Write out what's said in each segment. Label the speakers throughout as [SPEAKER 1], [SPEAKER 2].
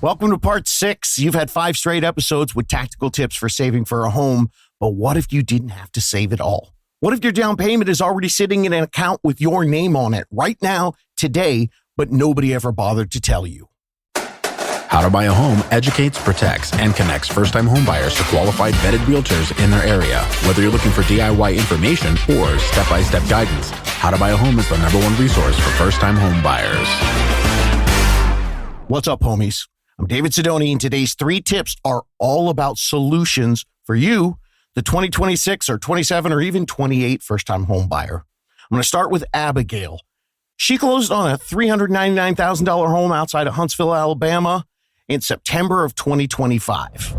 [SPEAKER 1] Welcome to part 6. You've had 5 straight episodes with tactical tips for saving for a home, but what if you didn't have to save it all? What if your down payment is already sitting in an account with your name on it right now, today, but nobody ever bothered to tell you?
[SPEAKER 2] How to Buy a Home educates, protects, and connects first-time homebuyers to qualified vetted realtors in their area. Whether you're looking for DIY information or step-by-step guidance, How to Buy a Home is the #1 resource for first-time homebuyers.
[SPEAKER 1] What's up, homies? I'm David Sidoni, and today's 3 tips are all about solutions for you, the 2026 or 27 or even 28 first-time home buyer. I'm going to start with Abigail. She closed on a $399,000 home outside of Huntsville, Alabama in September of 2025.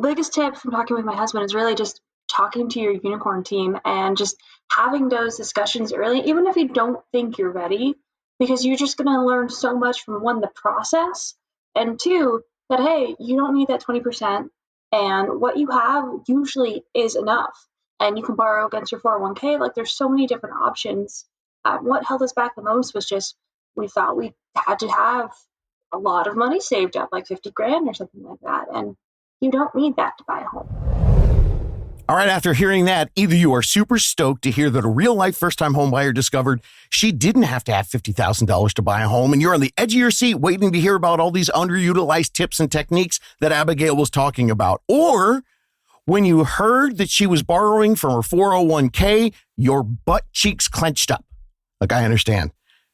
[SPEAKER 3] Biggest tip from talking with my husband is really just talking to your unicorn team and just having those discussions early, even if you don't think you're ready, because you're just going to learn so much from 1, the process, and 2, that, hey, you don't need that 20%, and what you have usually is enough, and you can borrow against your 401k. Like, there's so many different options. What held us back the most was just, we thought we had to have a lot of money saved up, like 50 grand or something like that, and you don't need that to buy a home.
[SPEAKER 1] All right, after hearing that, either you are super stoked to hear that a real-life first-time homebuyer discovered she didn't have to have $50,000 to buy a home, and you're on the edge of your seat waiting to hear about all these underutilized tips and techniques that Abigail was talking about. Or when you heard that she was borrowing from her 401k, your butt cheeks clenched up. Look, I understand.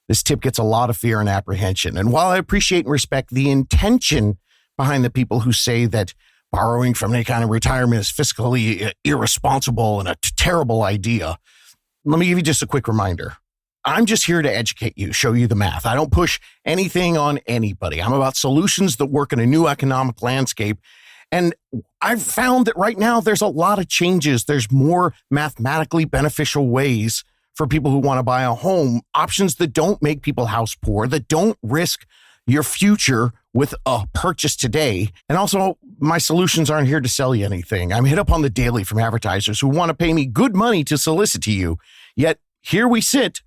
[SPEAKER 1] This tip gets a lot of fear and apprehension. And while I appreciate and respect the intention behind the people who say that borrowing from any kind of retirement is fiscally irresponsible and a terrible idea, let me give you just a quick reminder. I'm just here to educate you, show you the math. I don't push anything on anybody. I'm about solutions that work in a new economic landscape. And I've found that right now there's a lot of changes. There's more mathematically beneficial ways for people who want to buy a home, options that don't make people house poor, that don't risk your future with a purchase today. And also, my solutions aren't here to sell you anything. I'm hit up on the daily from advertisers who want to pay me good money to solicit to you. Yet here we sit,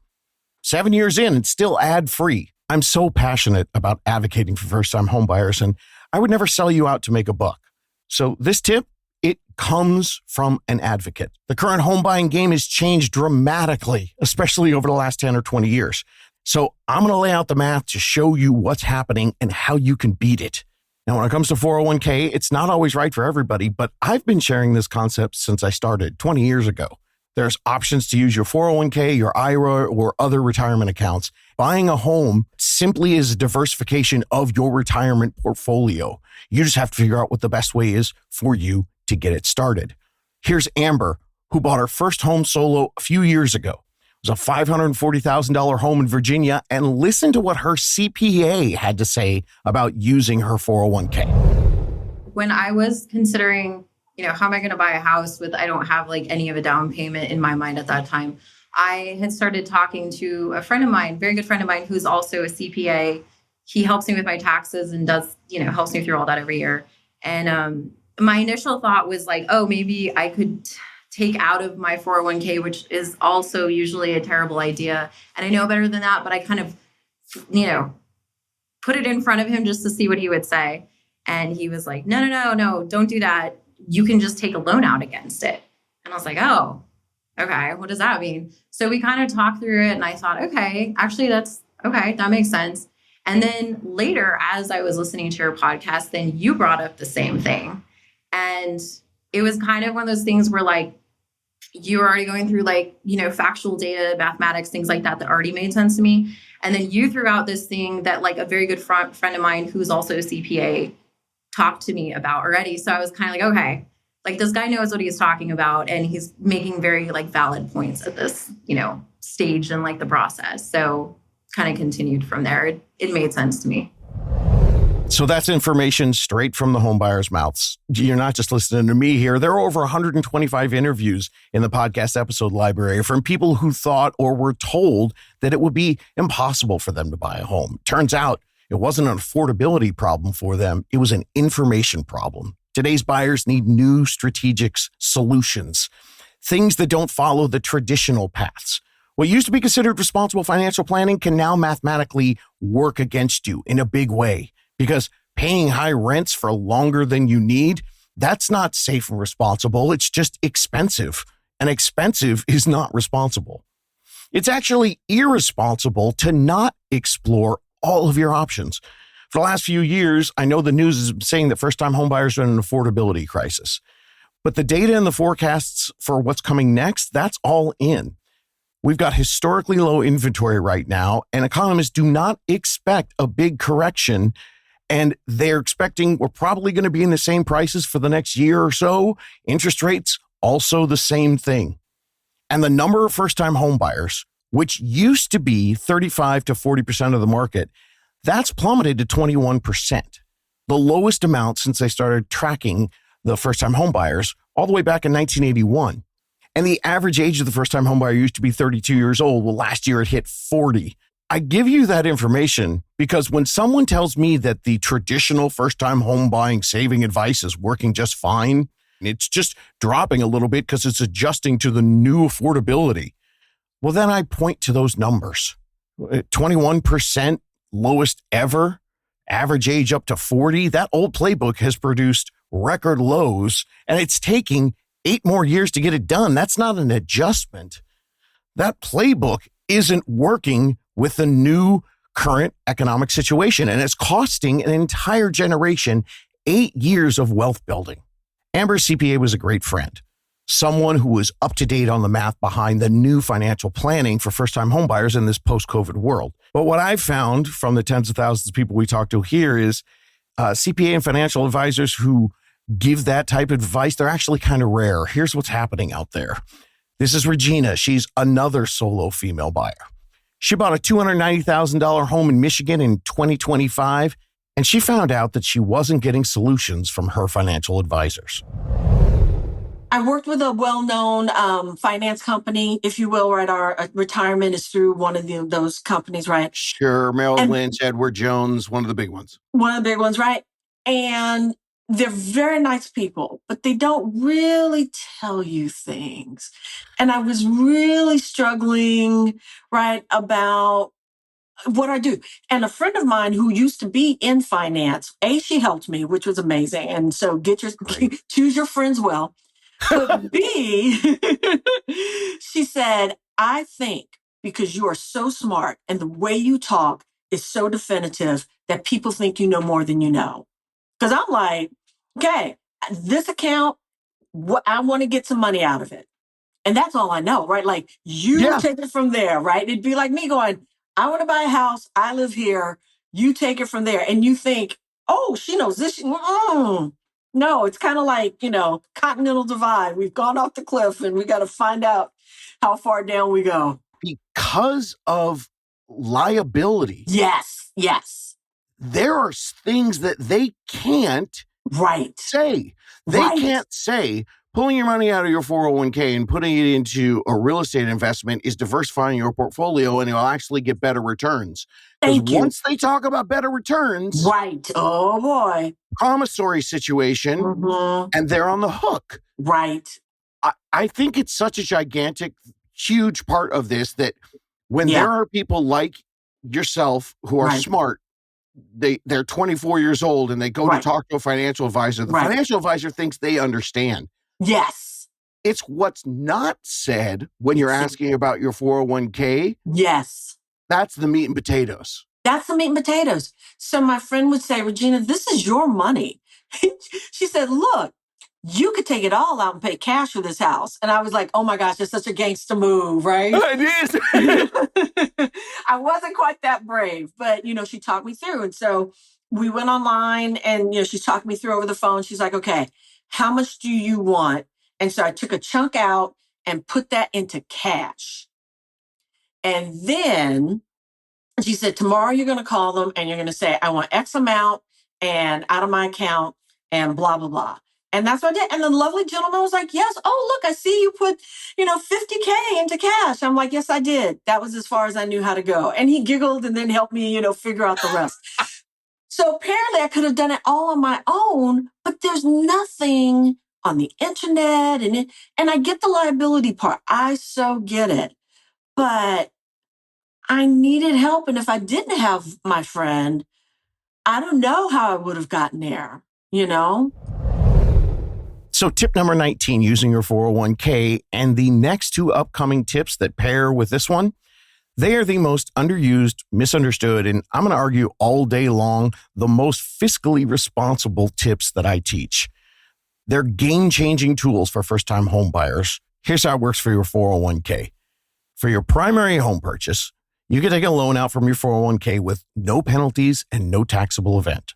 [SPEAKER 1] 7 years in and still ad-free. I'm so passionate about advocating for first-time homebuyers, and I would never sell you out to make a buck. So this tip, it comes from an advocate. The current home buying game has changed dramatically, especially over the last 10 or 20 years. So I'm going to lay out the math to show you what's happening and how you can beat it. Now, when it comes to 401k, it's not always right for everybody, but I've been sharing this concept since I started 20 years ago. There's options to use your 401k, your IRA, or other retirement accounts. Buying a home simply is a diversification of your retirement portfolio. You just have to figure out what the best way is for you to get it started. Here's Amber, who bought her first home solo a few years ago. It was a $540,000 home in Virginia, and listen to what her CPA had to say about using her 401k.
[SPEAKER 4] When I was considering, how am I going to buy a house with, I don't have like any of a down payment in my mind at that time, I had started talking to a friend of mine, very good friend of mine, who's also a CPA. He helps me with my taxes and does, helps me through all that every year. And my initial thought was like, oh, maybe I could take out of my 401k, which is also usually a terrible idea. And I know better than that, but I kind of, put it in front of him just to see what he would say. And he was like, no, don't do that. You can just take a loan out against it. And I was like, oh, okay, what does that mean? So we kind of talked through it and I thought, okay, actually that's okay. That makes sense. And then later, as I was listening to your podcast, then you brought up the same thing. And it was kind of one of those things where like, you were already going through like, factual data, mathematics, things like that already made sense to me. And then you threw out this thing that like a very good friend of mine who's also a CPA talked to me about already. So I was kind of like, okay, like this guy knows what he's talking about and he's making very like valid points at this, stage in like the process. So kind of continued from there. It made sense to me.
[SPEAKER 1] So that's information straight from the home buyers' mouths. You're not just listening to me here. There are over 125 interviews in the podcast episode library from people who thought or were told that it would be impossible for them to buy a home. Turns out it wasn't an affordability problem for them. It was an information problem. Today's buyers need new strategic solutions, things that don't follow the traditional paths. What used to be considered responsible financial planning can now mathematically work against you in a big way. because paying high rents for longer than you need, that's not safe and responsible. It's just expensive, and expensive is not responsible. It's actually irresponsible to not explore all of your options. For the last few years, I know the news is saying that first-time homebuyers are in an affordability crisis. But the data and the forecasts for what's coming next, that's all in. We've got historically low inventory right now, and economists do not expect a big correction. And they're expecting we're probably going to be in the same prices for the next year or so. Interest rates, also the same thing. And the number of first-time homebuyers, which used to be 35 to 40% of the market, that's plummeted to 21%, the lowest amount since they started tracking the first-time homebuyers all the way back in 1981. And the average age of the first-time homebuyer used to be 32 years old. Well, last year it hit 40. I give you that information because when someone tells me that the traditional first-time home buying saving advice is working just fine, it's just dropping a little bit because it's adjusting to the new affordability, well, then I point to those numbers. 21% lowest ever, average age up to 40. That old playbook has produced record lows, and it's taking 8 more years to get it done. That's not an adjustment. That playbook isn't working with the new current economic situation, and it's costing an entire generation 8 years of wealth building. Amber's CPA was a great friend, someone who was up to date on the math behind the new financial planning for first-time homebuyers in this post-COVID world. But what I've found from the tens of thousands of people we talk to here is CPA and financial advisors who give that type of advice, they're actually kind of rare. Here's what's happening out there. This is Regina. She's another solo female buyer. She bought a $290,000 home in Michigan in 2025, and she found out that she wasn't getting solutions from her financial advisors.
[SPEAKER 5] I worked with a well-known finance company, if you will, right? Our retirement is through one of those companies, right?
[SPEAKER 1] Sure. Merrill Lynch, Edward Jones, one of the big ones.
[SPEAKER 5] One of the big ones, right? And they're very nice people, but they don't really tell you things. And I was really struggling, right, about what I do. And a friend of mine who used to be in finance, she helped me, which was amazing. And so choose your friends well. But B, she said, I think because you are so smart and the way you talk is so definitive that people think you know more than you know. Because I'm like, okay, this account, I want to get some money out of it. And that's all I know, right? Like take it from there, right? It'd be like me going, I want to buy a house. I live here. You take it from there. And you think, oh, she knows this. No, it's kind of like, continental divide. We've gone off the cliff and we got to find out how far down we go.
[SPEAKER 1] Because of liability.
[SPEAKER 5] Yes.
[SPEAKER 1] There are things that they can't say. They can't say pulling your money out of your 401k and putting it into a real estate investment is diversifying your portfolio and you'll actually get better returns. Because once they talk about better returns,
[SPEAKER 5] oh boy,
[SPEAKER 1] promissory situation, and they're on the hook. I think it's such a gigantic, huge part of this that when there are people like yourself who are smart, they're 24 years old and they go to talk to a financial advisor. The financial advisor thinks they understand.
[SPEAKER 5] Yes.
[SPEAKER 1] It's what's not said when you're asking about your 401k.
[SPEAKER 5] Yes.
[SPEAKER 1] That's the meat and potatoes.
[SPEAKER 5] That's the meat and potatoes. So my friend would say, Regina, this is your money. She said, look, you could take it all out and pay cash for this house. And I was like, oh my gosh, it's such a gangster move, right?
[SPEAKER 1] It is.
[SPEAKER 5] I wasn't quite that brave, but, she talked me through. And so we went online and, she talked me through over the phone. She's like, okay, how much do you want? And so I took a chunk out and put that into cash. And then she said, tomorrow you're going to call them and you're going to say, I want X amount and out of my account and blah, blah, blah. And that's what I did. And the lovely gentleman was like, yes. Oh, look, I see you put, $50K into cash. I'm like, yes, I did. That was as far as I knew how to go. And he giggled and then helped me, figure out the rest. So apparently I could have done it all on my own, but there's nothing on the internet. And I get the liability part. I so get it. But I needed help. And if I didn't have my friend, I don't know how I would have gotten there, you know?
[SPEAKER 1] So tip number 19, using your 401k, and the next two upcoming tips that pair with this one, they are the most underused, misunderstood, and I'm going to argue all day long, the most fiscally responsible tips that I teach. They're game-changing tools for first-time home buyers. Here's how it works for your 401k. For your primary home purchase, you can take a loan out from your 401k with no penalties and no taxable event.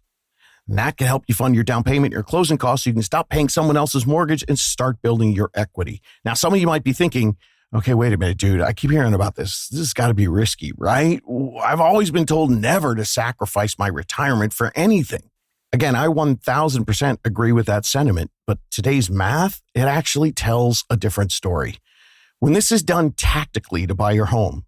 [SPEAKER 1] And that can help you fund your down payment, your closing costs, so you can stop paying someone else's mortgage and start building your equity. Now, some of you might be thinking, okay, wait a minute, dude, I keep hearing about this. This has got to be risky, right? I've always been told never to sacrifice my retirement for anything. Again, I 1000% agree with that sentiment, but today's math, it actually tells a different story. When this is done tactically to buy your home,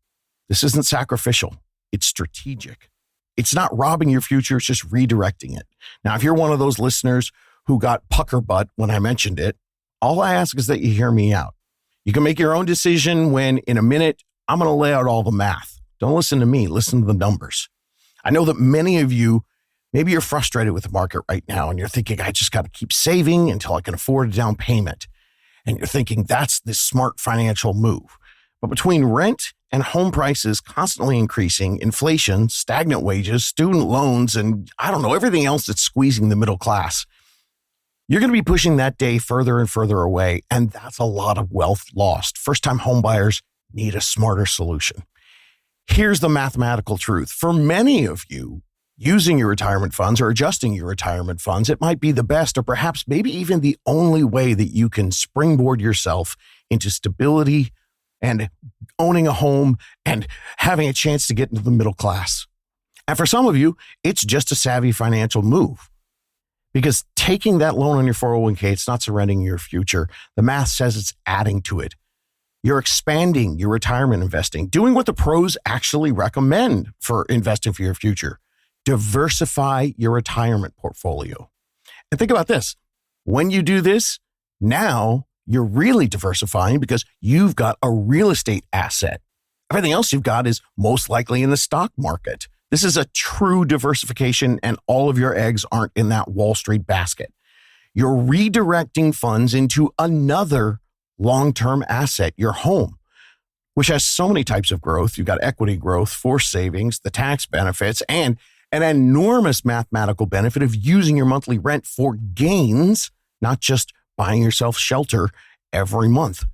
[SPEAKER 1] this isn't sacrificial. It's strategic. It's not robbing your future. It's just redirecting it. Now, if you're one of those listeners who got pucker butt when I mentioned it, all I ask is that you hear me out. You can make your own decision when, in a minute, I'm going to lay out all the math. Don't listen to me. Listen to the numbers. I know that many of you, maybe you're frustrated with the market right now and you're thinking, I just got to keep saving until I can afford a down payment. And you're thinking that's the smart financial move. But between rent and home prices constantly increasing, inflation, stagnant wages, student loans, and I don't know, everything else that's squeezing the middle class, you're going to be pushing that day further and further away. And that's a lot of wealth lost. First-time home buyers need a smarter solution. Here's the mathematical truth. For many of you, using your retirement funds or adjusting your retirement funds, it might be the best or perhaps maybe even the only way that you can springboard yourself into stability and owning a home and having a chance to get into the middle class. And for some of you, it's just a savvy financial move. Because taking that loan on your 401k, it's not surrendering your future. The math says it's adding to it. You're expanding your retirement investing, doing what the pros actually recommend for investing for your future. Diversify your retirement portfolio. And think about this. When you do this, now you're really diversifying because you've got a real estate asset. Everything else you've got is most likely in the stock market. This is a true diversification, and all of your eggs aren't in that Wall Street basket. You're redirecting funds into another long-term asset, your home, which has so many types of growth. You've got equity growth, forced savings, the tax benefits, and an enormous mathematical benefit of using your monthly rent for gains, not just buying yourself shelter every month.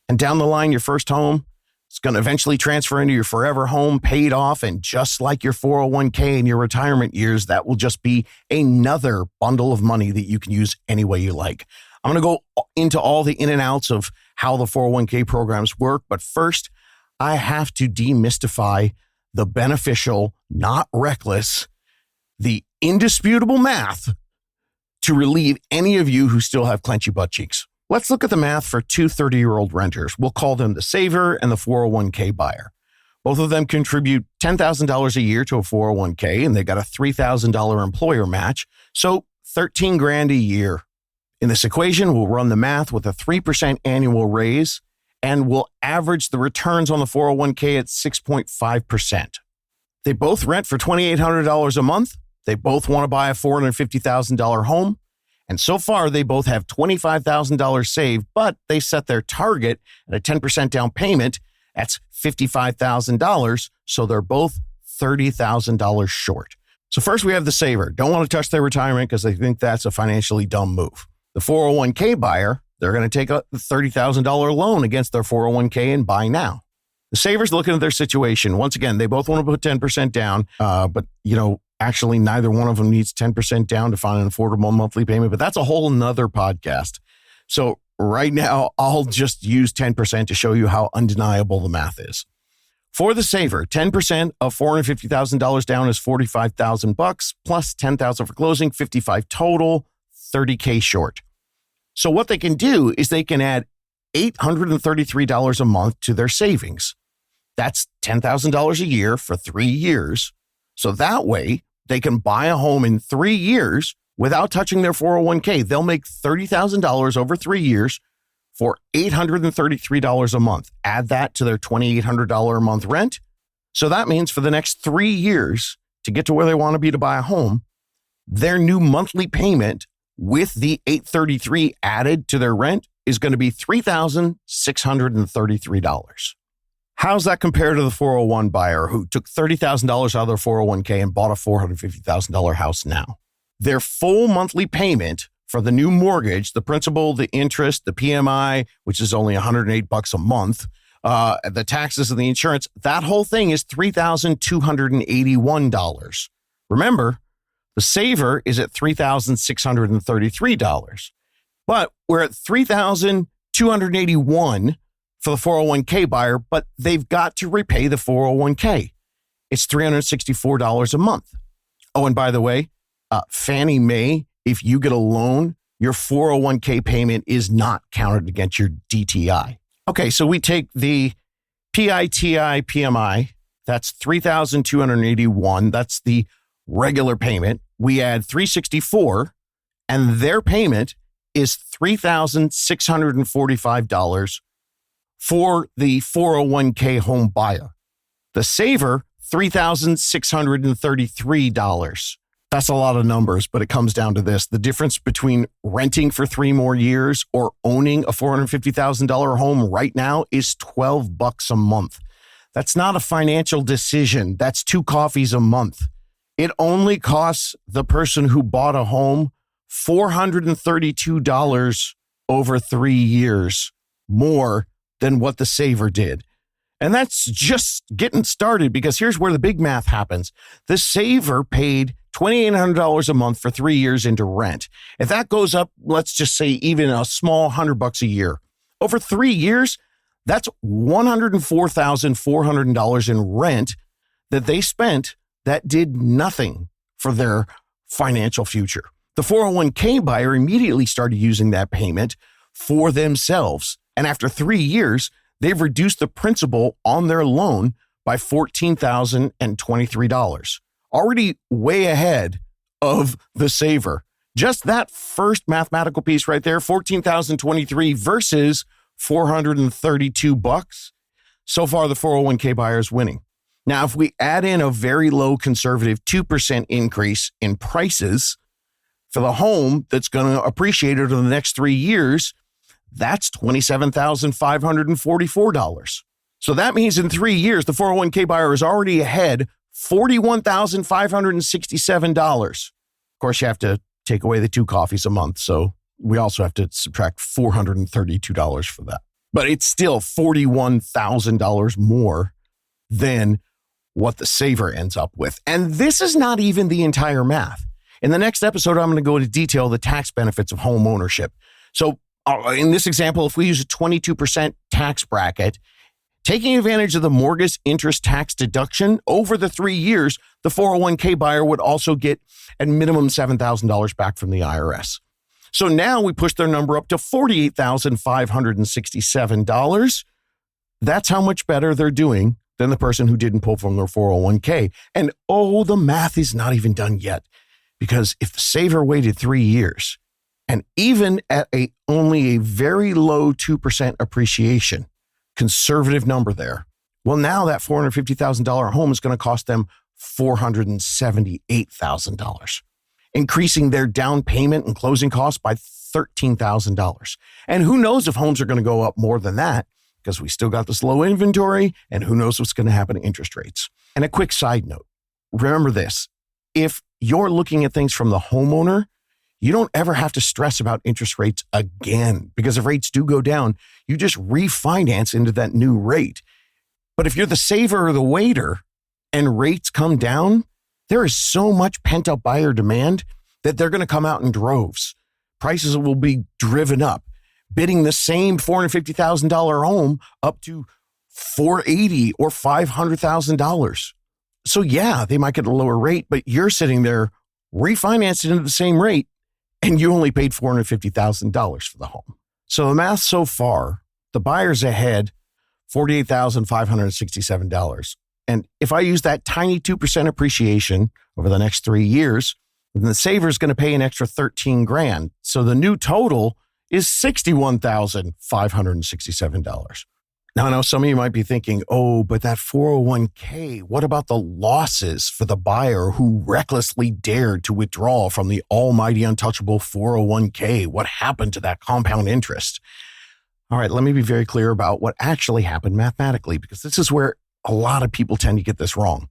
[SPEAKER 1] And down the line, your first home, it's going to eventually transfer into your forever home, paid off, and just like your 401k in your retirement years, that will just be another bundle of money that you can use any way you like. I'm going to go into all the in and outs of how the 401k programs work, but first, I have to demystify the beneficial, not reckless, the indisputable math to relieve any of you who still have clenchy butt cheeks. Let's look at the math for two 30-year-old renters. We'll call them the saver and the 401k buyer. Both of them contribute $10,000 a year to a 401k, and they got a $3,000 employer match, so $13,000 a year. In this equation, we'll run the math with a 3% annual raise, and we'll average the returns on the 401k at 6.5%. They both rent for $2,800 a month. They both want to buy a $450,000 home. And so far, they both have $25,000 saved, but they set their target at a 10% down payment. That's $55,000. So they're both $30,000 short. So first we have the saver. Don't want to touch their retirement because they think that's a financially dumb move. The 401k buyer, they're going to take a $30,000 loan against their 401k and buy now. The saver's looking at their situation. Once again, they both want to put 10% down, but actually, neither one of them needs 10% down to find an affordable monthly payment, but that's a whole nother podcast. So right now, I'll just use 10% to show you how undeniable the math is. For the saver, 10% of $450,000 down is $45,000 plus $10,000 for closing, $55,000 total, $30,000 short. So what they can do is they can add $833 a month to their savings. That's $10,000 a year for 3 years. So that way, they can buy a home in 3 years without touching their 401k. They'll make $30,000 over 3 years for $833 a month. Add that to their $2,800 a month rent. So that means for the next 3 years, to get to where they want to be to buy a home, their new monthly payment with the $833 added to their rent is going to be $3,633. How's that compared to the 401 buyer who took $30,000 out of their 401k and bought a $450,000 house now? Their full monthly payment for the new mortgage, the principal, the interest, the PMI, which is only $108 a month, the taxes and the insurance, that whole thing is $3,281. Remember, the saver is at $3,633. But we're at $3,281 for the 401k buyer, but they've got to repay the 401k. It's $364 a month. Oh, and by the way, Fannie Mae, if you get a loan, your 401k payment is not counted against your DTI. Okay, so we take the PITI PMI, that's $3,281. That's the regular payment. We add $364, and their payment is $3,645 for the 401k home buyer. The saver, $3,633. That's a lot of numbers, but it comes down to this. The difference between renting for 3 more years or owning a $450,000 home right now is $12 a month. That's not a financial decision. That's 2 coffees a month. It only costs the person who bought a home $432 over 3 years more than what the saver did. And that's just getting started, because here's where the big math happens. The saver paid $2,800 a month for 3 years into rent. If that goes up, let's just say even a small $100 a year, over 3 years, that's $104,400 in rent that they spent that did nothing for their financial future. The 401k buyer immediately started using that payment for themselves. And after 3 years, they've reduced the principal on their loan by $14,023, already way ahead of the saver. Just that first mathematical piece right there, $14,023 versus $432. So far, the 401k buyer is winning. Now, if we add in a very low conservative 2% increase in prices for the home that's going to appreciate over the next 3 years, that's $27,544. So that means in 3 years, the 401k buyer is already ahead $41,567. Of course, you have to take away the 2 coffees a month. So we also have to subtract $432 for that. But it's still $41,000 more than what the saver ends up with. And this is not even the entire math. In the next episode, I'm going to go into detail the tax benefits of home ownership. So in this example, if we use a 22% tax bracket, taking advantage of the mortgage interest tax deduction over the 3 years, the 401k buyer would also get a minimum $7,000 back from the IRS. So now we push their number up to $48,567. That's how much better they're doing than the person who didn't pull from their 401k. And the math is not even done yet, because if the saver waited 3 years, and even at only a very low 2% appreciation, conservative number there, well, now that $450,000 home is going to cost them $478,000, increasing their down payment and closing costs by $13,000. And who knows if homes are going to go up more than that, because we still got this low inventory, and who knows what's going to happen to interest rates. And a quick side note, remember this: if you're looking at things from the homeowner, you don't ever have to stress about interest rates again, because if rates do go down, you just refinance into that new rate. But if you're the saver or the waiter and rates come down, there is so much pent-up buyer demand that they're going to come out in droves. Prices will be driven up, bidding the same $450,000 home up to $480,000 or $500,000. So yeah, they might get a lower rate, but you're sitting there refinancing into the same rate, and you only paid $450,000 for the home. So the math so far, the buyer's ahead $48,567. And if I use that tiny 2% appreciation over the next 3 years, then the saver is going to pay an extra $13,000. So the new total is $61,567. Now, I know some of you might be thinking, oh, but that 401k, what about the losses for the buyer who recklessly dared to withdraw from the almighty untouchable 401k? What happened to that compound interest? All right, let me be very clear about what actually happened mathematically, because this is where a lot of people tend to get this wrong.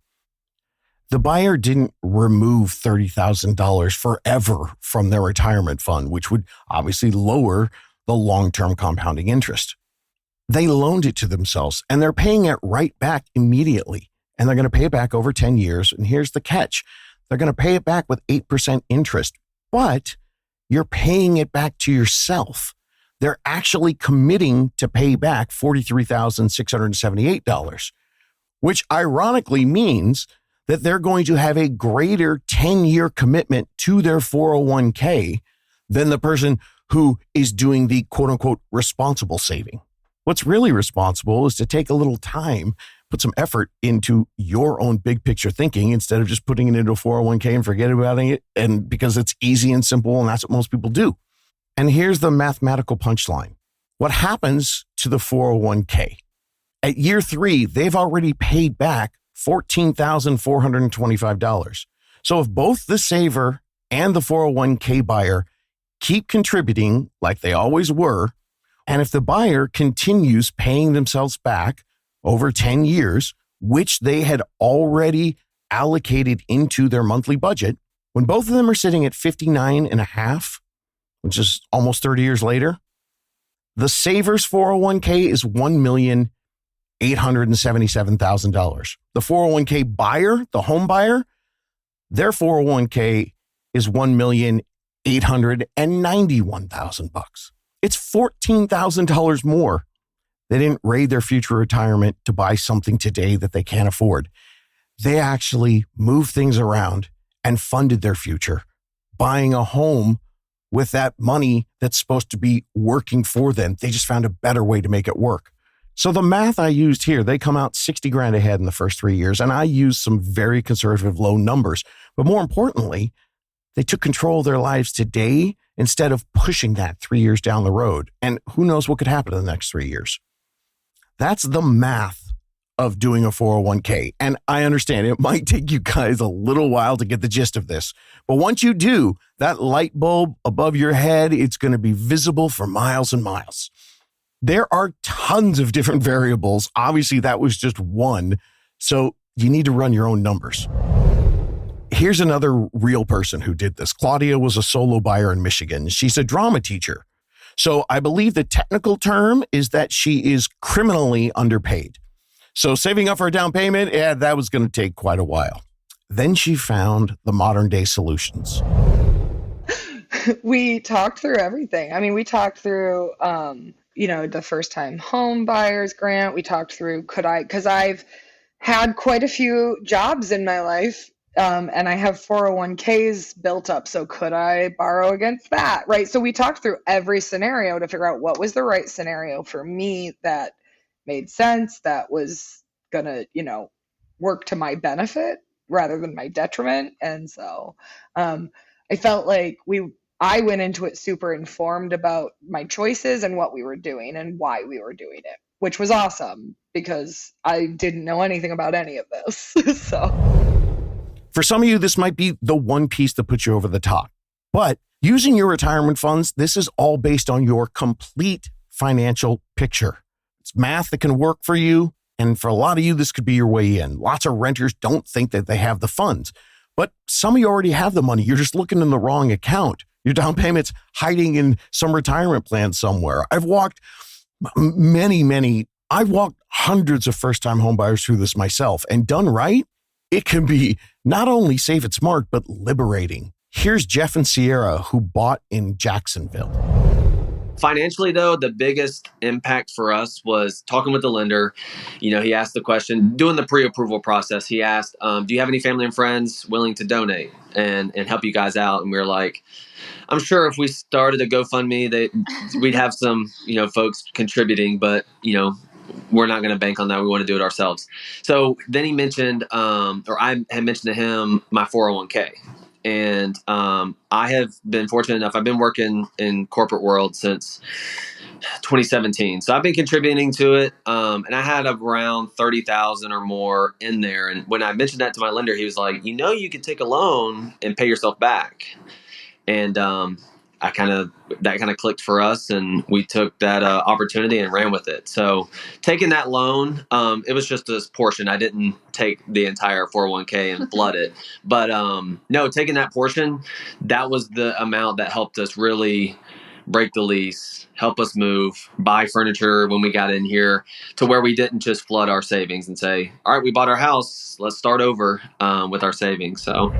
[SPEAKER 1] The buyer didn't remove $30,000 forever from their retirement fund, which would obviously lower the long-term compounding interest. They loaned it to themselves, and they're paying it right back immediately. And they're going to pay it back over 10 years. And here's the catch. They're going to pay it back with 8% interest, but you're paying it back to yourself. They're actually committing to pay back $43,678, which ironically means that they're going to have a greater 10-year commitment to their 401k than the person who is doing the quote-unquote responsible saving. What's really responsible is to take a little time, put some effort into your own big picture thinking instead of just putting it into a 401k and forget about it, and because it's easy and simple and that's what most people do. And here's the mathematical punchline. What happens to the 401k? At year 3, they've already paid back $14,425. So if both the saver and the 401k buyer keep contributing like they always were, and if the buyer continues paying themselves back over 10 years, which they had already allocated into their monthly budget, when both of them are sitting at 59 and a half, which is almost 30 years later, the saver's 401k is $1,877,000. The 401k buyer, the home buyer, their 401k is $1,891,000. It's $14,000 more. They didn't raid their future retirement to buy something today that they can't afford. They actually moved things around and funded their future, buying a home with that money that's supposed to be working for them. They just found a better way to make it work. So the math I used here, they come out 60 grand ahead in the first 3 years, and I used some very conservative low numbers. But more importantly, they took control of their lives today instead of pushing that 3 years down the road. And who knows what could happen in the next 3 years. That's the math of doing a 401k. And I understand it might take you guys a little while to get the gist of this. But once you do, that light bulb above your head, it's going to be visible for miles and miles. There are tons of different variables. Obviously, that was just one. So you need to run your own numbers. Here's another real person who did this. Claudia was a solo buyer in Michigan. She's a drama teacher. So I believe the technical term is that she is criminally underpaid. So saving up for a down payment, that was going to take quite a while. Then she found the modern day solutions.
[SPEAKER 6] We talked through everything. I mean, we talked through, the First Time Homebuyers grant. We talked through, because I've had quite a few jobs in my life, and I have 401ks built up. So could I borrow against that? Right. So we talked through every scenario to figure out what was the right scenario for me that made sense, that was going to, work to my benefit rather than my detriment. And so I felt like I went into it super informed about my choices and what we were doing and why we were doing it, which was awesome because I didn't know anything about any of this. So
[SPEAKER 1] for some of you, this might be the one piece that puts you over the top. But using your retirement funds, this is all based on your complete financial picture. It's math that can work for you. And for a lot of you, this could be your way in. Lots of renters don't think that they have the funds. But some of you already have the money. You're just looking in the wrong account. Your down payment's hiding in some retirement plan somewhere. I've walked hundreds of first-time homebuyers through this myself. And done right, it can be not only safe and smart, but liberating. Here's Jeff and Sierra, who bought in Jacksonville.
[SPEAKER 7] Financially, though, the biggest impact for us was talking with the lender. He asked the question, doing the pre-approval process. He asked, do you have any family and friends willing to donate and help you guys out? And we were like, I'm sure if we started a GoFundMe, we'd have some, folks contributing, but, we're not going to bank on that. We want to do it ourselves. So then he mentioned, or I had mentioned to him, my 401k. And I have been fortunate enough. I've been working in corporate world since 2017. So I've been contributing to it. And I had around 30,000 or more in there. And when I mentioned that to my lender, he was like, you could take a loan and pay yourself back. And that kind of clicked for us, and we took that opportunity and ran with it. So taking that loan, it was just this portion. I didn't take the entire 401k and flood it, but no, taking that portion, that was the amount that helped us really break the lease, help us move, buy furniture when we got in here, to where we didn't just flood our savings and say, all right, we bought our house, let's start over with our savings. So.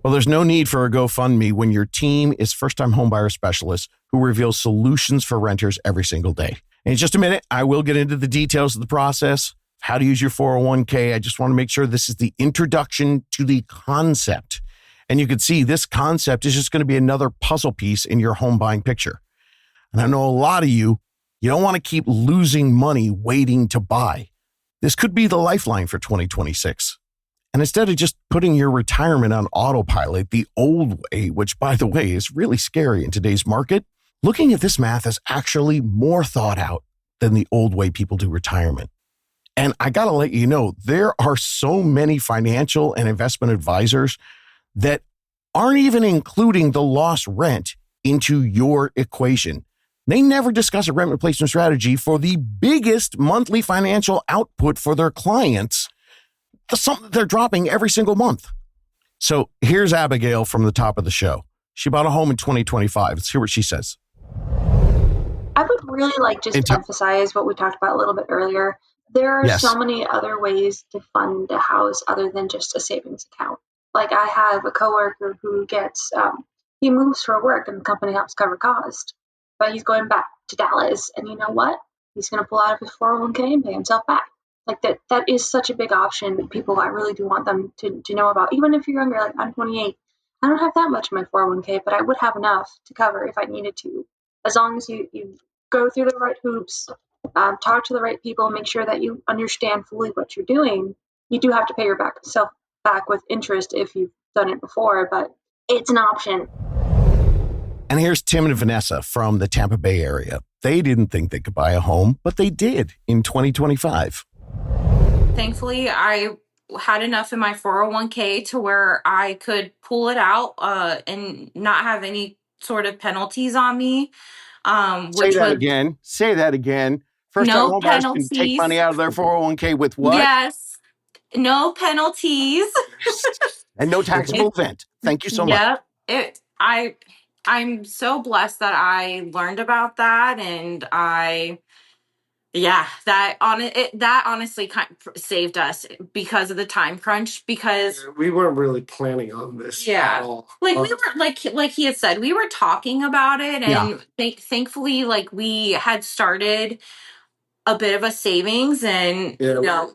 [SPEAKER 1] Well, there's no need for a GoFundMe when your team is first-time homebuyer specialists who reveal solutions for renters every single day. In just a minute, I will get into the details of the process, how to use your 401k. I just want to make sure this is the introduction to the concept. And you can see this concept is just going to be another puzzle piece in your home buying picture. And I know a lot of you don't want to keep losing money waiting to buy. This could be the lifeline for 2026. And instead of just putting your retirement on autopilot the old way, which, by the way, is really scary in today's market, looking at this math is actually more thought out than the old way people do retirement. And I got to let you know, there are so many financial and investment advisors that aren't even including the lost rent into your equation. They never discuss a rent replacement strategy for the biggest monthly financial output for their clients, something they're dropping every single month. So here's Abigail from the top of the show. She bought a home in 2025. Let's hear what she says.
[SPEAKER 3] I would really emphasize what we talked about a little bit earlier. There are so many other ways to fund a house other than just a savings account. Like, I have a coworker who he moves for work and the company helps cover cost, but he's going back to Dallas, and you know what? He's going to pull out of his 401k and pay himself back. Like, that is such a big option. People, I really do want them to know about. Even if you're younger, like I'm 28, I don't have that much in my 401k, but I would have enough to cover if I needed to. As long as you go through the right hoops, talk to the right people, make sure that you understand fully what you're doing. You do have to pay yourself back with interest if you've done it before, but it's an option.
[SPEAKER 1] And here's Tim and Vanessa from the Tampa Bay area. They didn't think they could buy a home, but they did in 2025.
[SPEAKER 8] Thankfully, I had enough in my 401k to where I could pull it out and not have any sort of penalties on me.
[SPEAKER 1] Say that again. First time home buyers can take money out of their 401k with what?
[SPEAKER 8] Yes. No penalties.
[SPEAKER 1] And no taxable event. Thank you so much.
[SPEAKER 8] I'm so blessed that I learned about that, and that honestly kind of saved us because of the time crunch, because
[SPEAKER 9] we weren't really planning on this at all.
[SPEAKER 8] Like, we were like he had said, we were talking about it, and thankfully, like, we had started a bit of a savings, and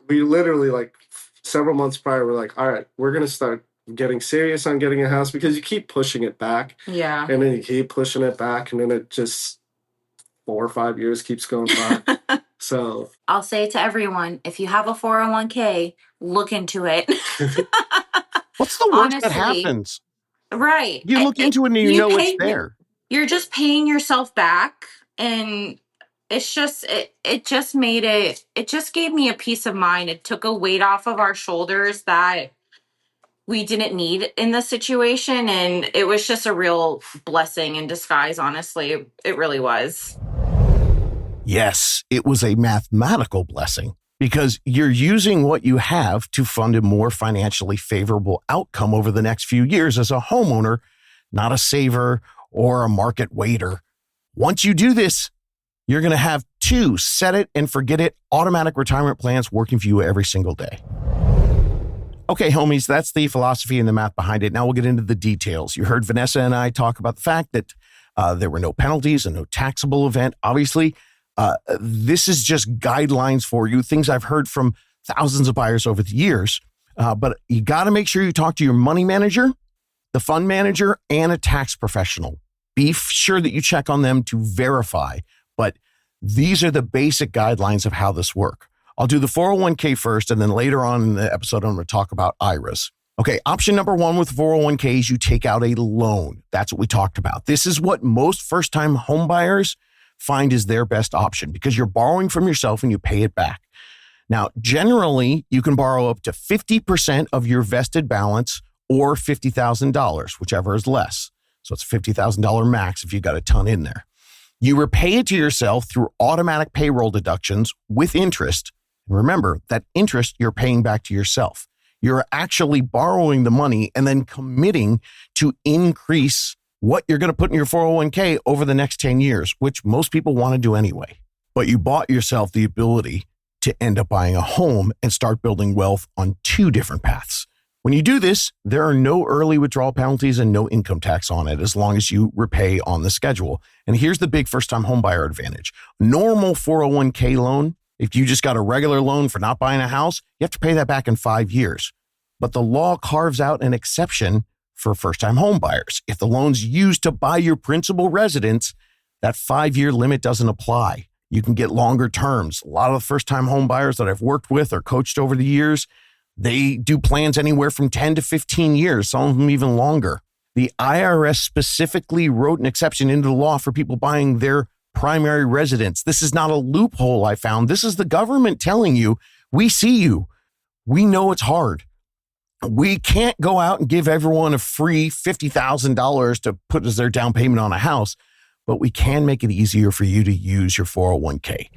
[SPEAKER 9] we literally, like, several months prior, we're like, all right, we're gonna start getting serious on getting a house, because you keep pushing it back, and then you keep pushing it back, and then it just 4 or 5 years keeps going by. So
[SPEAKER 8] I'll say to everyone, if you have a 401k, look into it.
[SPEAKER 1] What's the worst that happens?
[SPEAKER 8] Right.
[SPEAKER 1] You look into it and you know it's there.
[SPEAKER 8] You're just paying yourself back, and it's just it just gave me a peace of mind. It took a weight off of our shoulders that we didn't need in this situation, and it was just a real blessing in disguise, honestly. It really was.
[SPEAKER 1] Yes, it was a mathematical blessing, because you're using what you have to fund a more financially favorable outcome over the next few years as a homeowner, not a saver or a market waiter. Once you do this, you're going to have 2 set it and forget it automatic retirement plans working for you every single day. Okay, homies, that's the philosophy and the math behind it. Now we'll get into the details. You heard Vanessa and I talk about the fact that there were no penalties and no taxable event. Obviously, this is just guidelines for you, things I've heard from thousands of buyers over the years. But you got to make sure you talk to your money manager, the fund manager, and a tax professional. Be sure that you check on them to verify. But these are the basic guidelines of how this works. I'll do the 401k first, and then later on in the episode, I'm going to talk about IRAs. Okay, option number 1 with 401ks, you take out a loan. That's what we talked about. This is what most first-time home buyers find is their best option because you're borrowing from yourself and you pay it back. Now, generally, you can borrow up to 50% of your vested balance or $50,000, whichever is less. So it's $50,000 max if you got a ton in there. You repay it to yourself through automatic payroll deductions with interest. And remember, that interest you're paying back to yourself. You're actually borrowing the money and then committing to increase what you're going to put in your 401k over the next 10 years, which most people want to do anyway. But you bought yourself the ability to end up buying a home and start building wealth on two different paths. When you do this, there are no early withdrawal penalties and no income tax on it as long as you repay on the schedule. And here's the big first-time homebuyer advantage. Normal 401k loan, if you just got a regular loan for not buying a house, you have to pay that back in 5 years. But the law carves out an exception for first-time homebuyers. If the loan's used to buy your principal residence, that 5-year limit doesn't apply. You can get longer terms. A lot of the first-time home buyers that I've worked with or coached over the years, they do plans anywhere from 10 to 15 years, some of them even longer. The IRS specifically wrote an exception into the law for people buying their primary residence. This is not a loophole I found. This is the government telling you, we see you. We know it's hard. We can't go out and give everyone a free $50,000 to put as their down payment on a house, but we can make it easier for you to use your 401k.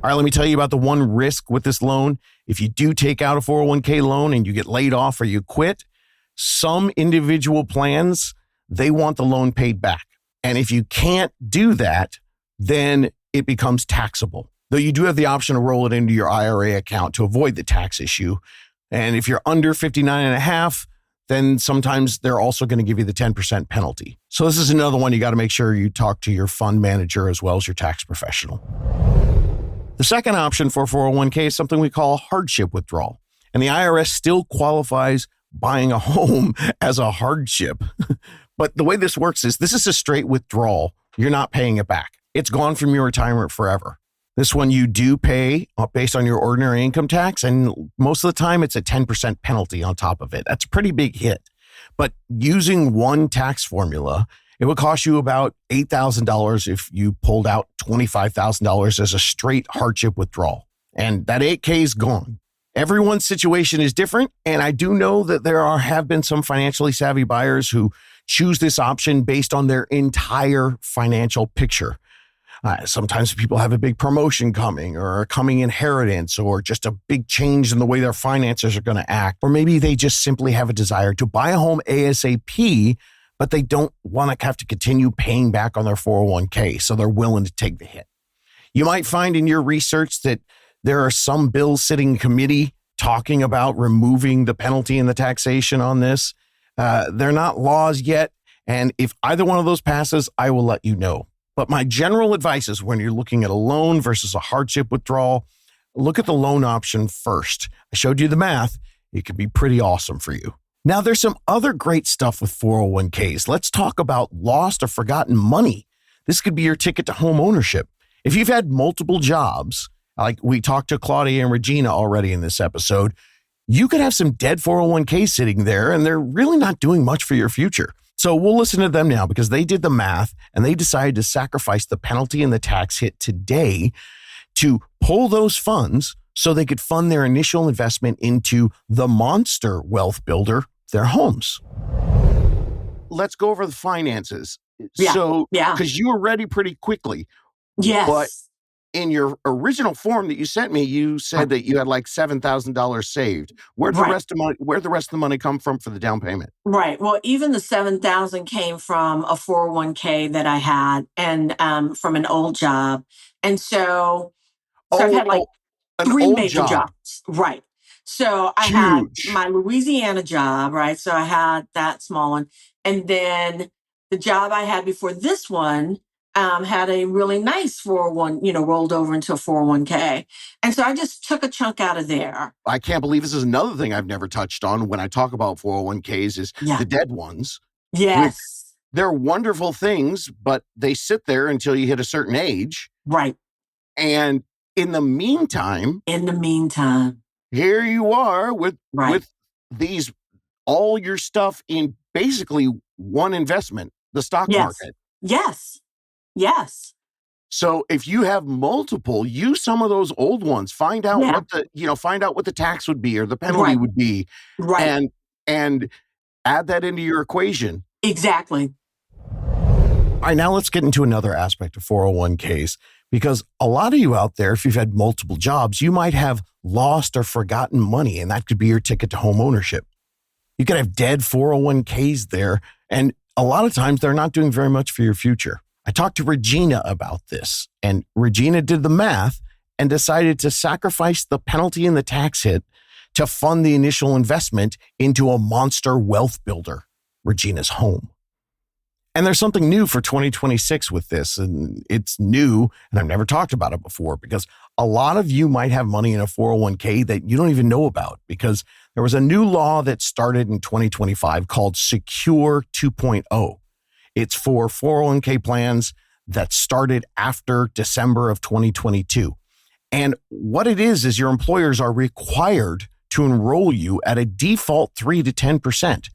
[SPEAKER 1] All right, let me tell you about the one risk with this loan. If you do take out a 401k loan and you get laid off or you quit, some individual plans, they want the loan paid back. And if you can't do that, then it becomes taxable. Though you do have the option to roll it into your IRA account to avoid the tax issue. And if you're under 59 and a half, then sometimes they're also going to give you the 10% penalty. So this is another one you got to make sure you talk to your fund manager as well as your tax professional. The second option for 401k is something we call hardship withdrawal. And the IRS still qualifies buying a home as a hardship. But the way this works is this is a straight withdrawal. You're not paying it back. It's gone from your retirement forever. This one you do pay based on your ordinary income tax, and most of the time it's a 10% penalty on top of it. That's a pretty big hit. But using one tax formula, it would cost you about $8,000 if you pulled out $25,000 as a straight hardship withdrawal. And that 8K is gone. Everyone's situation is different, and I do know that have been some financially savvy buyers who choose this option based on their entire financial picture. Sometimes people have a big promotion coming or a coming inheritance or just a big change in the way their finances are going to act. Or maybe they just simply have a desire to buy a home ASAP, but they don't want to have to continue paying back on their 401k, so they're willing to take the hit. You might find in your research that there are some bills sitting in committee talking about removing the penalty and the taxation on this. They're not laws yet, and if either one of those passes, I will let you know. But my general advice is when you're looking at a loan versus a hardship withdrawal, look at the loan option first. I showed you the math. It could be pretty awesome for you. Now, there's some other great stuff with 401ks. Let's talk about lost or forgotten money. This could be your ticket to home ownership. If you've had multiple jobs, like we talked to Claudia and Regina already in this episode, you could have some dead 401k sitting there and they're really not doing much for your future. So we'll listen to them now because they did the math and they decided to sacrifice the penalty and the tax hit today to pull those funds so they could fund their initial investment into the monster wealth builder, their homes. Let's go over the finances. Because you were ready pretty quickly.
[SPEAKER 5] Yes.
[SPEAKER 1] But in your original form that you sent me, you said that you had like $7,000 saved. Where'd the rest of the money come from for the down payment?
[SPEAKER 5] Right. Well, even the $7,000 came from a 401k that I had and from an old job. And so I've had like three major jobs. Right. So I had my Louisiana job, right? So I had that small one. And then the job I had before this one had a really nice 401, rolled over into a 401k. And so I just took a chunk out of there.
[SPEAKER 1] I can't believe this is another thing I've never touched on when I talk about 401ks is the dead ones.
[SPEAKER 5] Yes.
[SPEAKER 1] They're wonderful things, but they sit there until you hit a certain age.
[SPEAKER 5] Right.
[SPEAKER 1] And in the meantime, here you are with these, all your stuff in basically one investment, the stock market.
[SPEAKER 5] Yes.
[SPEAKER 1] So if you have multiple, use some of those old ones. Find out what the tax would be or the penalty would be, and add that into your equation.
[SPEAKER 5] Exactly.
[SPEAKER 1] All right, now let's get into another aspect of 401ks, because a lot of you out there, if you've had multiple jobs, you might have lost or forgotten money, and that could be your ticket to home ownership. You could have dead 401ks there, and a lot of times they're not doing very much for your future. I talked to Regina about this, and Regina did the math and decided to sacrifice the penalty and the tax hit to fund the initial investment into a monster wealth builder, Regina's home. And there's something new for 2026 with this, and it's new, and I've never talked about it before, because a lot of you might have money in a 401k that you don't even know about, because there was a new law that started in 2025 called Secure 2.0. It's for 401k plans that started after December of 2022. And what it is your employers are required to enroll you at a default 3 to 10%.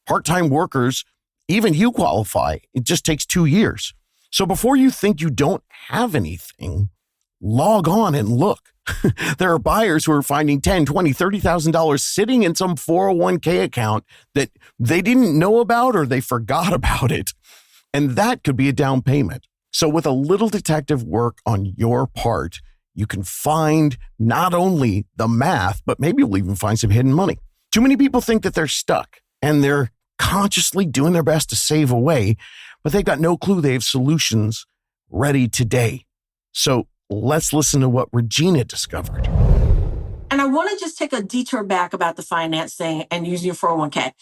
[SPEAKER 1] Part-time workers, even you qualify. It just takes 2 years. So before you think you don't have anything, log on and look. There are buyers who are finding $10,000, $20,000, $30,000 sitting in some 401k account that they didn't know about or they forgot about it. And that could be a down payment. So with a little detective work on your part, you can find not only the math, but maybe you'll even find some hidden money. Too many people think that they're stuck and they're consciously doing their best to save away, but they've got no clue they have solutions ready today. So let's listen to what Regina discovered.
[SPEAKER 5] And I want to just take a detour back about the finance thing and using your 401k.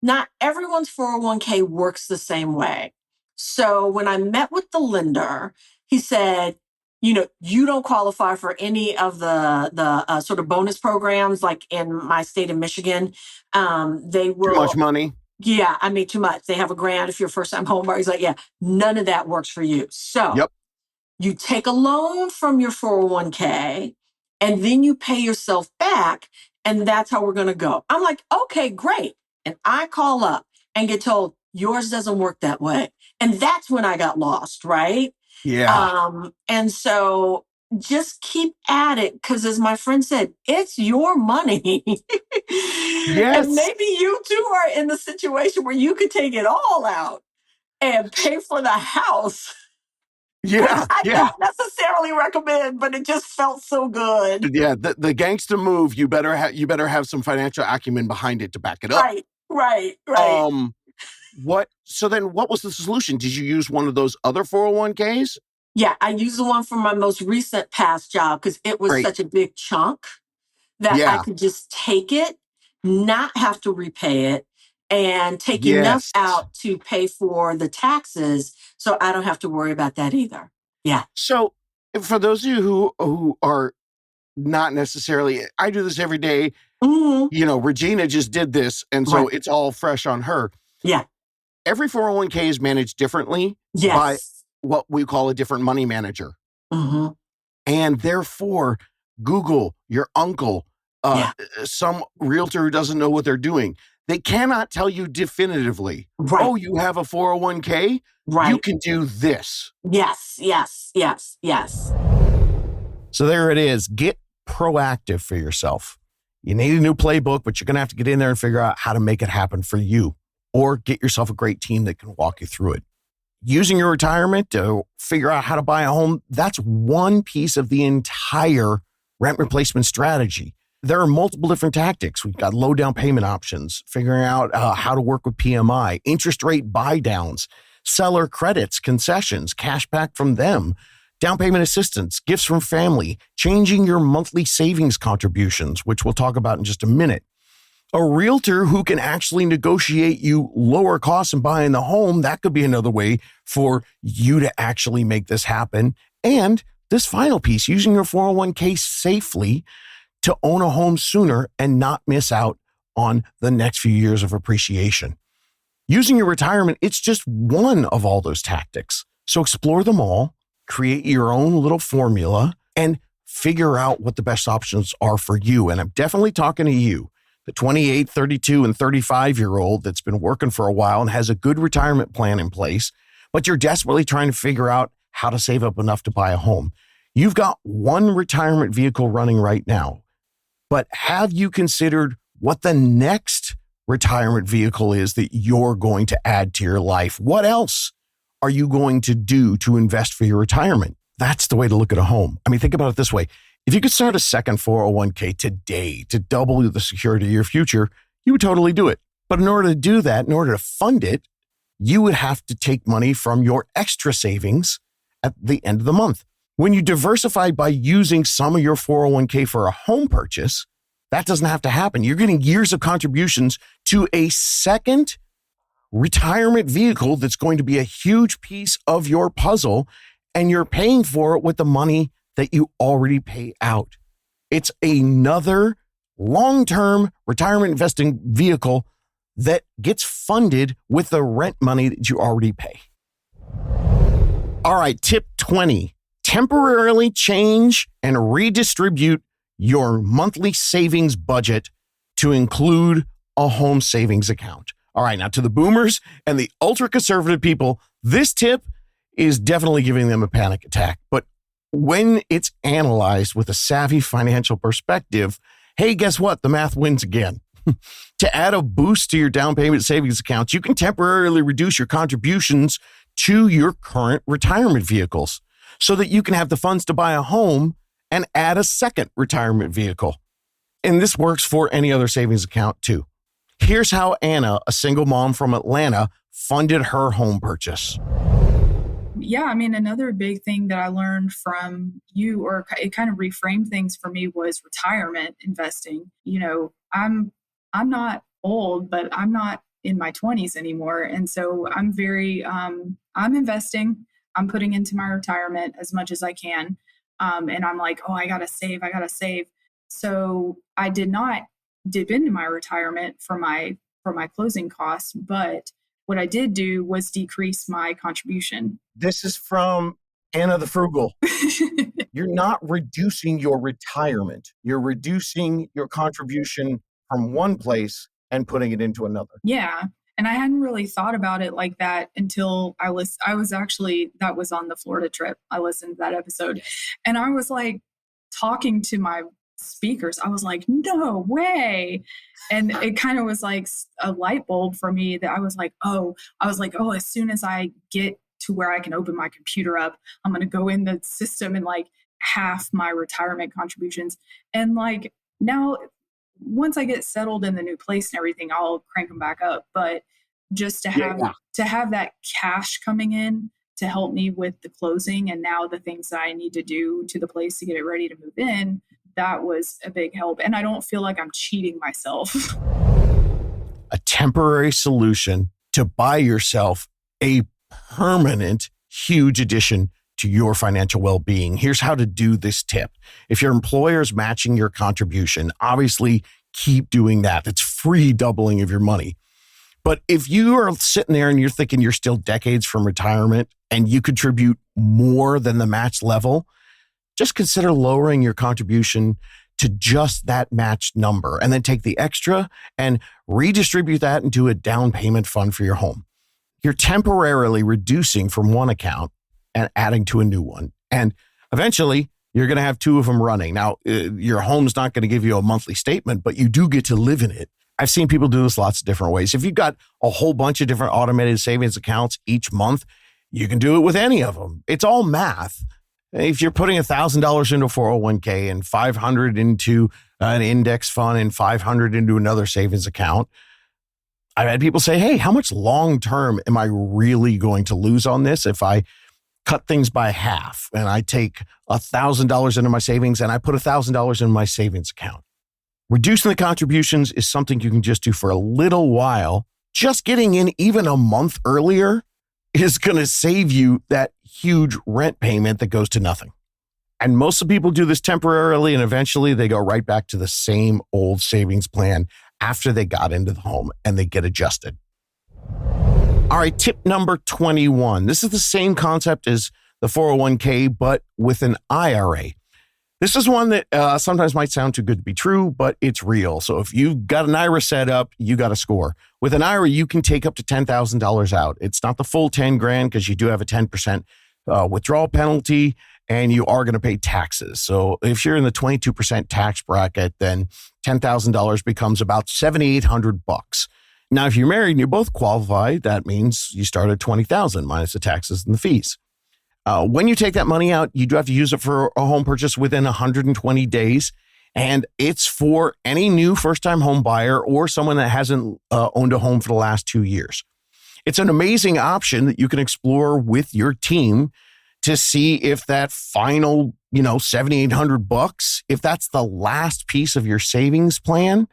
[SPEAKER 5] Not everyone's 401k works the same way. So when I met with the lender, he said, you don't qualify for any of the sort of bonus programs like in my state of Michigan. They will.
[SPEAKER 1] Too much money.
[SPEAKER 5] Yeah, I mean, too much. They have a grant if you're a first-time homebuyer. He's like, yeah, none of that works for you. So you take a loan from your 401k and then you pay yourself back. And that's how we're going to go. I'm like, okay, great. And I call up and get told, yours doesn't work that way. And that's when I got lost, right?
[SPEAKER 1] Yeah.
[SPEAKER 5] And so just keep at it, because as my friend said, it's your money.
[SPEAKER 1] Yes.
[SPEAKER 5] And maybe you too are in the situation where you could take it all out and pay for the house.
[SPEAKER 1] Yeah.
[SPEAKER 5] Which I don't necessarily recommend, but it just felt so good.
[SPEAKER 1] Yeah. The gangster move, you better have some financial acumen behind it to back it up.
[SPEAKER 5] Right.
[SPEAKER 1] So then what was the solution? Did you use one of those other 401ks?
[SPEAKER 5] Yeah, I used the one from my most recent past job because it was such a big chunk that I could just take it, not have to repay it, and take enough out to pay for the taxes so I don't have to worry about that either. Yeah.
[SPEAKER 1] So for those of you who are not necessarily, I do this every day.
[SPEAKER 5] Mm-hmm.
[SPEAKER 1] Regina just did this, and so it's all fresh on her.
[SPEAKER 5] Yeah.
[SPEAKER 1] Every 401k is managed differently by what we call a different money manager.
[SPEAKER 5] Mm-hmm.
[SPEAKER 1] And therefore, Google your uncle, some realtor who doesn't know what they're doing. They cannot tell you definitively, oh, you have a 401k? You can do this.
[SPEAKER 5] Yes.
[SPEAKER 1] So there it is. Get proactive for yourself. You need a new playbook, but you're going to have to get in there and figure out how to make it happen for you, or get yourself a great team that can walk you through it. Using your retirement to figure out how to buy a home, that's one piece of the entire rent replacement strategy. There are multiple different tactics. We've got low down payment options, figuring out how to work with PMI, interest rate buy downs, seller credits, concessions, cash back from them, down payment assistance, gifts from family, changing your monthly savings contributions, which we'll talk about in just a minute. A realtor who can actually negotiate you lower costs in buying the home, that could be another way for you to actually make this happen. And this final piece, using your 401k safely to own a home sooner and not miss out on the next few years of appreciation. Using your retirement, it's just one of all those tactics. So explore them all, create your own little formula, and figure out what the best options are for you. And I'm definitely talking to you, the 28, 32, and 35-year-old that's been working for a while and has a good retirement plan in place, but you're desperately trying to figure out how to save up enough to buy a home. You've got one retirement vehicle running right now, but have you considered what the next retirement vehicle is that you're going to add to your life? What else are you going to do to invest for your retirement? That's the way to look at a home. I mean, think about it this way. If you could start a second 401k today to double the security of your future, you would totally do it. But in order to do that, in order to fund it, you would have to take money from your extra savings at the end of the month. When you diversify by using some of your 401k for a home purchase, that doesn't have to happen. You're getting years of contributions to a second retirement vehicle that's going to be a huge piece of your puzzle, and you're paying for it with the money that you already pay out. It's another long-term retirement investing vehicle that gets funded with the rent money that you already pay. All right, tip 20, temporarily change and redistribute your monthly savings budget to include a home savings account. All right, now to the boomers and the ultra-conservative people, this tip is definitely giving them a panic attack. But when it's analyzed with a savvy financial perspective, hey, guess what? The math wins again. To add a boost to your down payment savings accounts, you can temporarily reduce your contributions to your current retirement vehicles so that you can have the funds to buy a home and add a second retirement vehicle. And this works for any other savings account too. Here's how Anna, a single mom from Atlanta, funded her home purchase.
[SPEAKER 10] Yeah, I mean, another big thing that I learned from you, or it kind of reframed things for me, was retirement investing. You know, I'm not old, but I'm not in my 20s anymore. And so I'm I'm investing, I'm putting into my retirement as much as I can. And I'm like, oh, I gotta save. So I did not dip into my retirement for my closing costs, but what I did do was decrease my contribution.
[SPEAKER 1] This is from Anna the Frugal. You're not reducing your retirement. You're reducing your contribution from one place and putting it into another.
[SPEAKER 10] Yeah. And I hadn't really thought about it like that until that was on the Florida trip. I listened to that episode and I was like talking to my speakers. I was like, no way. And it kind of was like a light bulb for me that I was like, oh, as soon as I get to where I can open my computer up, I'm going to go in the system and like half my retirement contributions. And like now, once I get settled in the new place and everything, I'll crank them back up. But just to have that cash coming in to help me with the closing and now the things that I need to do to the place to get it ready to move in, that was a big help. And I don't feel like I'm cheating myself.
[SPEAKER 1] A temporary solution to buy yourself a permanent, huge addition to your financial well-being. Here's how to do this tip. If your employer is matching your contribution, obviously keep doing that. It's free doubling of your money. But if you are sitting there and you're thinking you're still decades from retirement and you contribute more than the match level, just consider lowering your contribution to just that matched number and then take the extra and redistribute that into a down payment fund for your home. You're temporarily reducing from one account and adding to a new one. And eventually you're going to have two of them running. Now, your home's not going to give you a monthly statement, but you do get to live in it. I've seen people do this lots of different ways. If you've got a whole bunch of different automated savings accounts each month, you can do it with any of them. It's all math. If you're putting $1,000 into a 401k and $500 into an index fund and $500 into another savings account, I've had people say, hey, how much long-term am I really going to lose on this if I cut things by half and I take $1,000 into my savings and I put $1,000 in my savings account? Reducing the contributions is something you can just do for a little while. Just getting in even a month earlier is going to save you that huge rent payment that goes to nothing. And most of the people do this temporarily and eventually they go right back to the same old savings plan after they got into the home and they get adjusted. All right, tip number 21. This is the same concept as the 401k, but with an IRA. This is one that sometimes might sound too good to be true, but it's real. So if you've got an IRA set up, you got a score. With an IRA, you can take up to $10,000 out. It's not the full 10 grand because you do have a 10% withdrawal penalty, and you are going to pay taxes. So if you're in the 22% tax bracket, then $10,000 becomes about $7,800. Now, if you're married and you both qualify, that means you start at $20,000 minus the taxes and the fees. When you take that money out, you do have to use it for a home purchase within 120 days. And it's for any new first-time home buyer or someone that hasn't owned a home for the last 2 years. It's an amazing option that you can explore with your team to see if that final, $7,800, if that's the last piece of your savings plan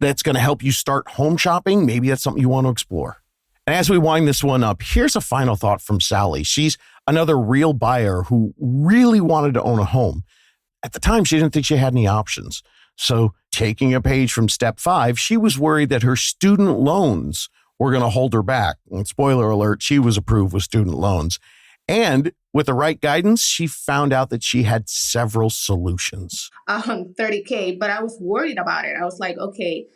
[SPEAKER 1] that's going to help you start home shopping. Maybe that's something you want to explore. And as we wind this one up, here's a final thought from Sally. She's another real buyer who really wanted to own a home. At the time, she didn't think she had any options. So taking a page from step 5, she was worried that her student loans were going to hold her back. And spoiler alert, she was approved with student loans. And with the right guidance, she found out that she had several solutions.
[SPEAKER 11] $30K, but I was worried about it. I was like, okay,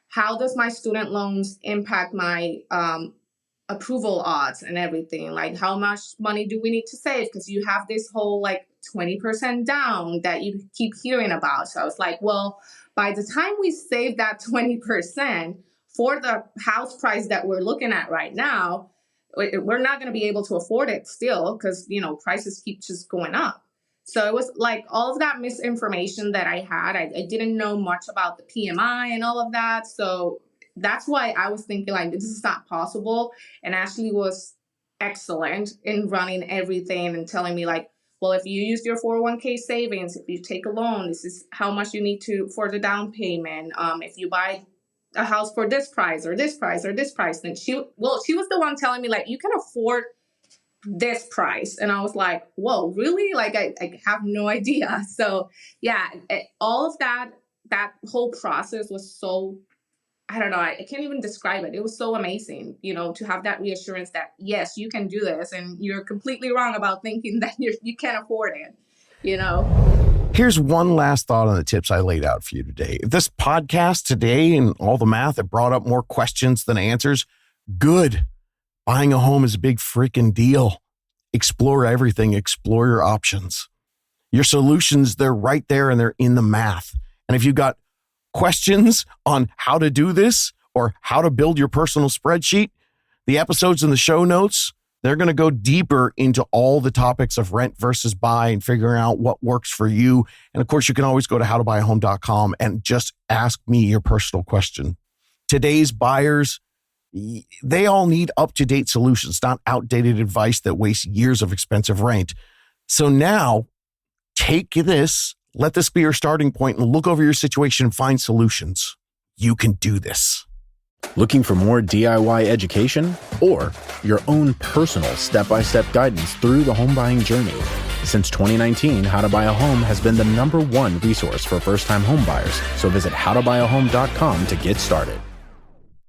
[SPEAKER 11] how does my student loans impact my approval odds and everything? Like, how much money do we need to save? Because you have this whole 20% down that you keep hearing about. So I was like, well, by the time we save that 20% for the house price that we're looking at right now, we're not going to be able to afford it still because, prices keep just going up. So it was like all of that misinformation that I had. I didn't know much about the PMI and all of that. So that's why I was thinking this is not possible. And Ashley was excellent in running everything and telling me well, if you use your 401k savings, if you take a loan, this is how much you need for the down payment. If you buy a house for this price or this price or this price, then she was the one telling me you can afford this price. And I was like, whoa, really? I have no idea. So yeah, all of that whole process was so, I don't know, I can't even describe it. It was so amazing, to have that reassurance that, yes, you can do this. And you're completely wrong about thinking that you can't afford it,
[SPEAKER 1] Here's one last thought on the tips I laid out for you today. If this podcast today and all the math, it brought up more questions than answers, good. Buying a home is a big freaking deal. Explore everything. Explore your options. Your solutions, they're right there and they're in the math. And if you've got questions on how to do this or how to build your personal spreadsheet, the episodes in the show notes, they're going to go deeper into all the topics of rent versus buy and figuring out what works for you. And of course, you can always go to howtobuyahome.com and just ask me your personal question. Today's buyers, they all need up-to-date solutions, not outdated advice that wastes years of expensive rent. So now take this, let this be your starting point and look over your situation and find solutions. You can do this.
[SPEAKER 2] Looking for more DIY education or your own personal step-by-step guidance through the home buying journey? Since 2019, How to Buy a Home has been the #1 resource for first-time home buyers. So visit howtobuyahome.com to get started.